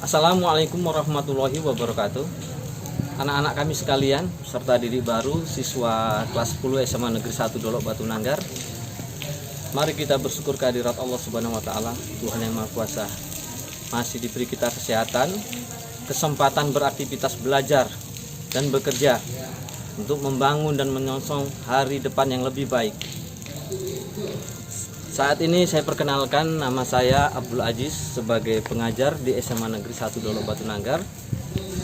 Assalamualaikum warahmatullahi wabarakatuh. Anak-anak kami sekalian, serta didik baru siswa kelas 10 SMA Negeri 1 Dolok Batu Nanggar. Mari kita bersyukur kehadirat Allah Subhanahu wa taala, Tuhan yang Maha Kuasa. Masih diberi kita kesehatan, kesempatan beraktivitas belajar dan bekerja untuk membangun dan menyongsong hari depan yang lebih baik. Saat ini saya perkenalkan, nama saya Abdul Aziz sebagai pengajar di SMA Negeri 1 Dolok Batu Nanggar,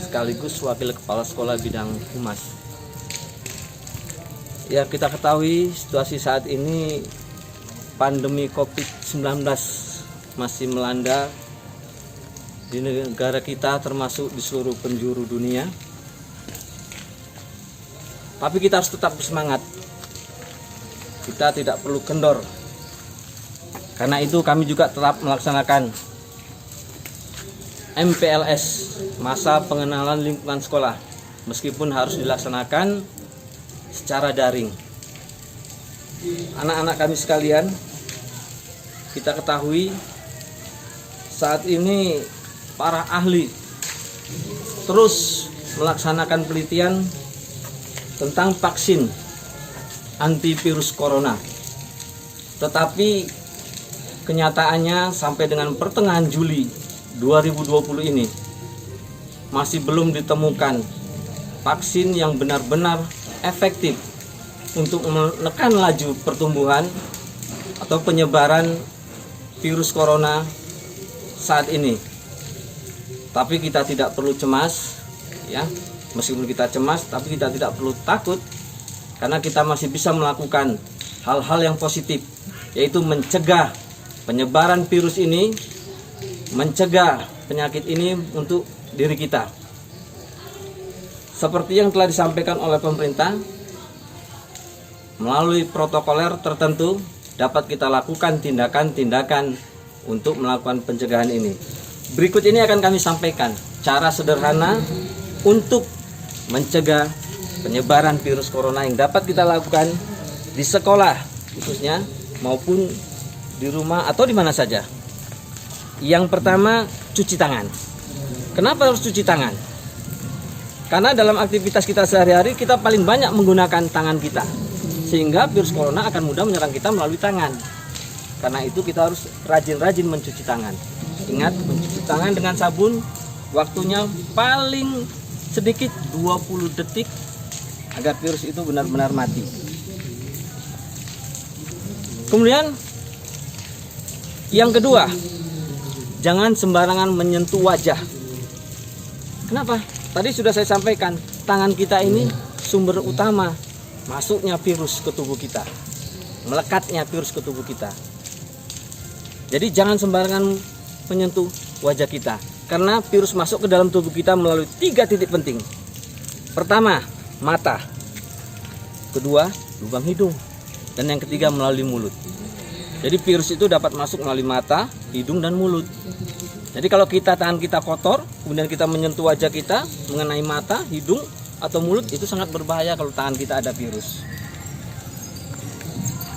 sekaligus Wakil Kepala Sekolah Bidang Humas. Ya, kita ketahui situasi saat ini pandemi COVID-19 masih melanda di negara kita, termasuk di seluruh penjuru dunia. Tapi kita harus tetap bersemangat. Kita tidak perlu kendor. Karena itu kami juga tetap melaksanakan MPLS, masa pengenalan lingkungan sekolah, meskipun harus dilaksanakan secara daring. Anak-anak kami sekalian, kita ketahui saat ini para ahli terus melaksanakan penelitian tentang vaksin antivirus corona. Tetapi kenyataannya sampai dengan pertengahan Juli 2020 ini masih belum ditemukan vaksin yang benar-benar efektif untuk menekan laju pertumbuhan atau penyebaran virus corona saat ini. Tapi kita tidak perlu cemas, ya. Meskipun kita cemas, tapi kita tidak perlu takut, karena kita masih bisa melakukan hal-hal yang positif, yaitu mencegah penyebaran virus ini, mencegah penyakit ini untuk diri kita. Seperti yang telah disampaikan oleh pemerintah, melalui protokoler tertentu dapat kita lakukan tindakan-tindakan untuk melakukan pencegahan ini. Berikut ini akan kami sampaikan cara sederhana untuk mencegah penyebaran virus corona yang dapat kita lakukan di sekolah khususnya maupun di rumah atau di mana saja. Yang pertama, cuci tangan. Kenapa harus cuci tangan? Karena dalam aktivitas kita sehari-hari kita paling banyak menggunakan tangan kita, sehingga virus corona akan mudah menyerang kita melalui tangan. Karena itu kita harus rajin-rajin mencuci tangan. Ingat, mencuci tangan dengan sabun, waktunya paling sedikit 20 detik agar virus itu benar-benar mati. Kemudian yang kedua, jangan sembarangan menyentuh wajah. Kenapa? Tadi sudah saya sampaikan, tangan kita ini sumber utama masuknya virus ke tubuh kita, melekatnya virus ke tubuh kita. Jadi jangan sembarangan menyentuh wajah kita, karena virus masuk ke dalam tubuh kita melalui 3 titik penting. Pertama, mata. Kedua, lubang hidung. Dan yang ketiga, melalui mulut. Jadi virus itu dapat masuk melalui mata, hidung, dan mulut. Jadi kalau tangan kita kotor, kemudian kita menyentuh wajah kita, mengenai mata, hidung, atau mulut, itu sangat berbahaya kalau tangan kita ada virus.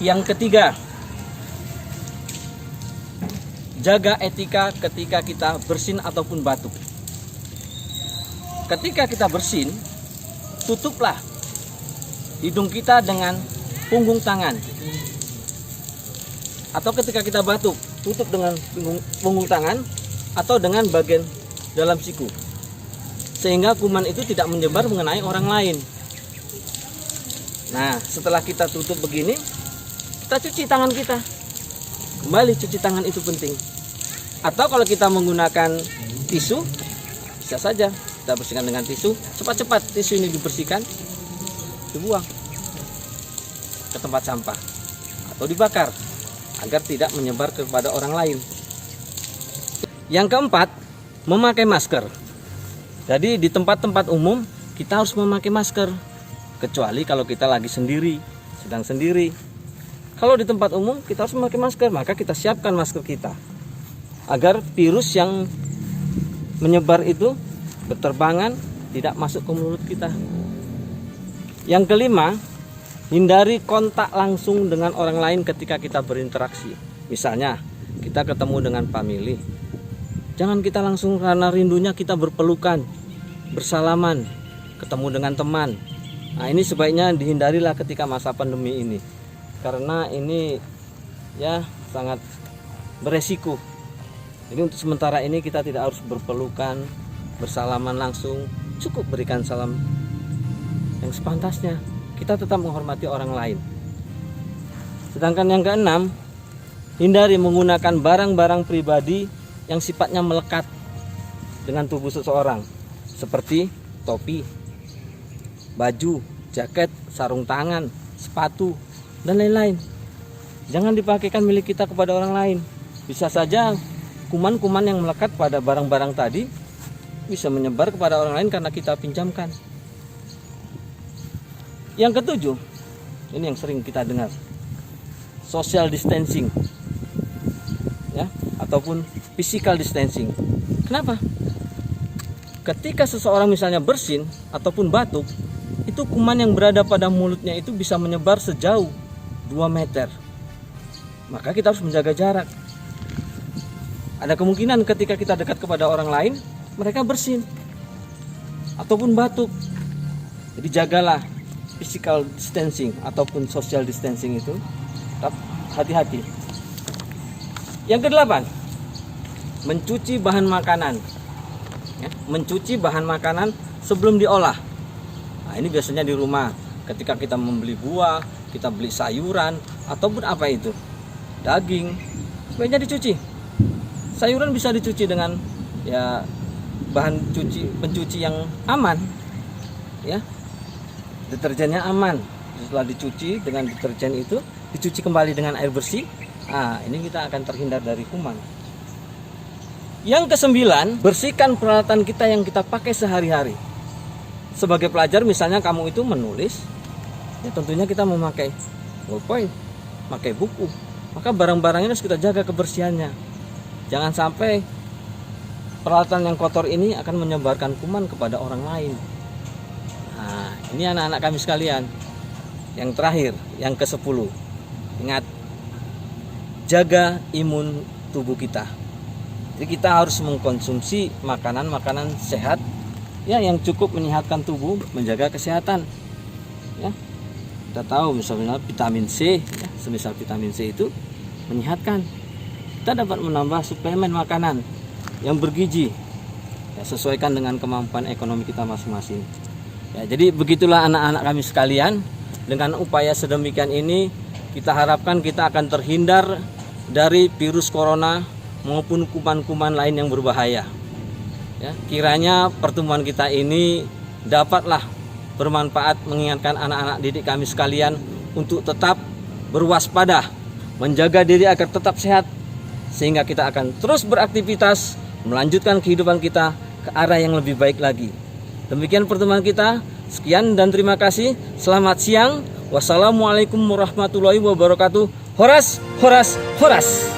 Yang ketiga, jaga etika ketika kita bersin ataupun batuk. Ketika kita bersin, tutuplah hidung kita dengan punggung tangan. Atau ketika kita batuk, tutup dengan punggung tangan atau dengan bagian dalam siku, sehingga kuman itu tidak menyebar mengenai orang lain. Nah, setelah kita tutup begini, kita cuci tangan kita. Kembali cuci tangan itu penting. Atau kalau kita menggunakan tisu, bisa saja kita bersihkan dengan tisu. Cepat-cepat tisu ini dibersihkan, dibuang ke tempat sampah atau dibakar agar tidak menyebar kepada orang lain. Yang keempat, memakai masker. Jadi di tempat-tempat umum kita harus memakai masker, kecuali kalau kita lagi sendiri, sedang sendiri. Kalau di tempat umum kita harus memakai masker, maka kita siapkan masker kita agar virus yang menyebar itu berterbangan, tidak masuk ke mulut kita. Yang kelima, hindari kontak langsung dengan orang lain ketika kita berinteraksi. Misalnya, kita ketemu dengan family, Jangan kita langsung karena rindunya kita berpelukan, bersalaman, ketemu dengan teman. Nah, ini sebaiknya dihindarilah ketika masa pandemi ini. Karena ini ya sangat beresiko. Jadi untuk sementara ini kita tidak harus berpelukan, bersalaman langsung. Cukup berikan salam yang sepantasnya. Kita tetap menghormati orang lain. Sedangkan yang keenam, hindari menggunakan barang-barang pribadi yang sifatnya melekat dengan tubuh seseorang, seperti topi, baju, jaket, sarung tangan, sepatu, dan lain-lain. Jangan dipakaikan milik kita kepada orang lain. Bisa saja kuman-kuman yang melekat pada barang-barang tadi bisa menyebar kepada orang lain karena kita pinjamkan. Yang ketujuh, ini yang sering kita dengar, social distancing, ya, ataupun physical distancing. Kenapa? Ketika seseorang misalnya bersin ataupun batuk, itu kuman yang berada pada mulutnya itu bisa menyebar sejauh 2 meter. Maka kita harus menjaga jarak. Ada kemungkinan ketika kita dekat kepada orang lain, mereka bersin ataupun batuk. Jadi jagalah physical distancing ataupun social distancing itu. Tetap hati-hati. Yang kedelapan, mencuci bahan makanan. Ya, mencuci bahan makanan sebelum diolah. Nah, ini biasanya di rumah. Ketika kita membeli buah, kita beli sayuran, ataupun apa itu, daging, sebaiknya dicuci. Sayuran bisa dicuci dengan ya bahan pencuci yang aman, ya. Deterjennya aman. Setelah dicuci dengan deterjen itu, dicuci kembali dengan air bersih. Nah, ini kita akan terhindar dari kuman. Yang kesembilan, bersihkan peralatan kita yang kita pakai sehari-hari. Sebagai pelajar misalnya kamu itu menulis, ya tentunya kita memakai ballpoint, pakai buku. Maka barang-barang ini harus kita jaga kebersihannya. Jangan sampai peralatan yang kotor ini akan menyebarkan kuman kepada orang lain. Nah, ini anak-anak kami sekalian. Yang terakhir, yang ke-10. Ingat, jaga imun tubuh kita. Jadi kita harus mengkonsumsi makanan-makanan sehat, ya, yang cukup menyehatkan tubuh, menjaga kesehatan. Ya, kita tahu misalnya vitamin C, ya, semisal vitamin C itu menyehatkan. Kita dapat menambah suplemen makanan yang bergizi, ya, sesuaikan dengan kemampuan ekonomi kita masing-masing. Ya, jadi begitulah anak-anak kami sekalian. Dengan upaya sedemikian ini, kita harapkan kita akan terhindar dari virus corona maupun kuman-kuman lain yang berbahaya. Ya, kiranya pertemuan kita ini dapatlah bermanfaat mengingatkan anak-anak didik kami sekalian untuk tetap berwaspada, menjaga diri agar tetap sehat, sehingga kita akan terus beraktivitas, melanjutkan kehidupan kita ke arah yang lebih baik lagi. Demikian pertemuan kita. Sekian dan terima kasih. Selamat siang. Wassalamualaikum warahmatullahi wabarakatuh. Horas, horas, horas.